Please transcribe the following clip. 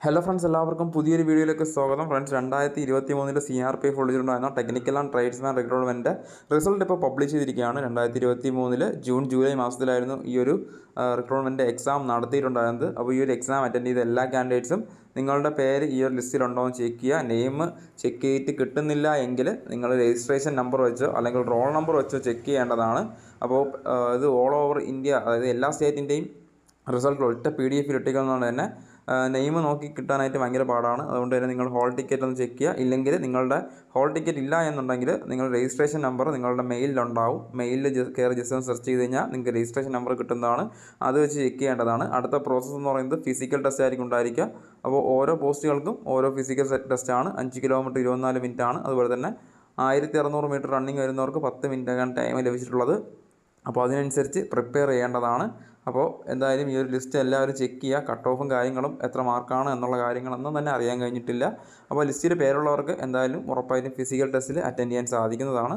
Hello friends, എല്ലാവർക്കും പുതിയൊരു വീഡിയോയിലേക്ക് സ്വാഗതം. ഫ്രണ്ട്സ്, 2023 CRPF വിളിച്ചിട്ടുണ്ടായിരുന്ന technical and tradesman recruitment result ഇപ്പോൾ പബ്ലിഷ് ചെയ്തിരിക്കുകയാണ്. 2023 ജൂൺ ജൂലൈ മാസത്തിലായിരുന്നു ഈ ഒരു റിക്രൂട്ട്മെൻറ്റ് എക്സാം നടത്തിയിട്ടുണ്ടായിരുന്നത്. അപ്പോൾ ഈ ഒരു എക്സാം അറ്റൻഡ് ചെയ്ത എല്ലാ കാൻഡിഡേറ്റ്സും നിങ്ങളുടെ പേര് ഈ ഒരു ലിസ്റ്റിലുണ്ടോ എന്ന് ചെക്ക് ചെയ്യുക. നെയിം ചെക്ക് ചെയ്തിട്ട് കിട്ടുന്നില്ല എങ്കിൽ നിങ്ങൾ രജിസ്ട്രേഷൻ നമ്പർ വെച്ചോ അല്ലെങ്കിൽ റോൾ നമ്പർ വെച്ചോ ചെക്ക് ചെയ്യേണ്ടതാണ്. അപ്പോൾ ഇത് ഓൾ ഓവർ ഇന്ത്യ, അതായത് എല്ലാ സ്റ്റേറ്റിൻ്റെയും റിസൾട്ട് ഒറ്റ PDF ഇട്ടിരിക്കുന്നതുകൊണ്ട് തന്നെ നെയിം നോക്കി കിട്ടാനായിട്ട് ഭയങ്കര പാടാണ്. അതുകൊണ്ട് തന്നെ നിങ്ങൾ ഹോൾ ടിക്കറ്റ് ഒന്ന് ചെക്ക് ചെയ്യുക. ഇല്ലെങ്കിൽ നിങ്ങളുടെ ഹോൾ ടിക്കറ്റ് ഇല്ല എന്നുണ്ടെങ്കിൽ നിങ്ങൾ രജിസ്ട്രേഷൻ നമ്പർ നിങ്ങളുടെ മെയിലിലുണ്ടാവും. മെയിലിൽ കയറി ജസ്റ്റ് ഒന്ന് സെർച്ച് ചെയ്ത് കഴിഞ്ഞാൽ നിങ്ങൾക്ക് രജിസ്ട്രേഷൻ നമ്പർ കിട്ടുന്നതാണ്. അത് വെച്ച് ചെക്ക് ചെയ്യേണ്ടതാണ്. അടുത്ത പ്രോസസ്സ് എന്ന് പറയുന്നത് ഫിസിക്കൽ ടെസ്റ്റ് ആയിരിക്കും ഉണ്ടായിരിക്കുക. അപ്പോൾ ഓരോ പോസ്റ്റുകൾക്കും ഓരോ ഫിസിക്കൽ ടെസ്റ്റാണ്. 5 കിലോമീറ്റർ 24 മിനിറ്റ് ആണ്. അതുപോലെ തന്നെ 1600 മീറ്റർ റണ്ണിങ് വരുന്നവർക്ക് 10 മിനിറ്റാണ് ടൈം ലഭിച്ചിട്ടുള്ളത്. അപ്പോൾ അതിനനുസരിച്ച് പ്രിപ്പയർ ചെയ്യേണ്ടതാണ്. അപ്പോൾ എന്തായാലും ഈ ഒരു ലിസ്റ്റ് എല്ലാവരും ചെക്ക് ചെയ്യുക. കട്ട് ഓഫും കാര്യങ്ങളും എത്ര മാർക്കാണ് എന്നുള്ള കാര്യങ്ങളൊന്നും തന്നെ അറിയാൻ കഴിഞ്ഞിട്ടില്ല. അപ്പോൾ ലിസ്റ്റിൽ പേരുള്ളവർക്ക് എന്തായാലും ഉറപ്പായിട്ടും ഫിസിക്കൽ ടെസ്റ്റിൽ അറ്റൻഡ് ചെയ്യാൻ സാധിക്കുന്നതാണ്.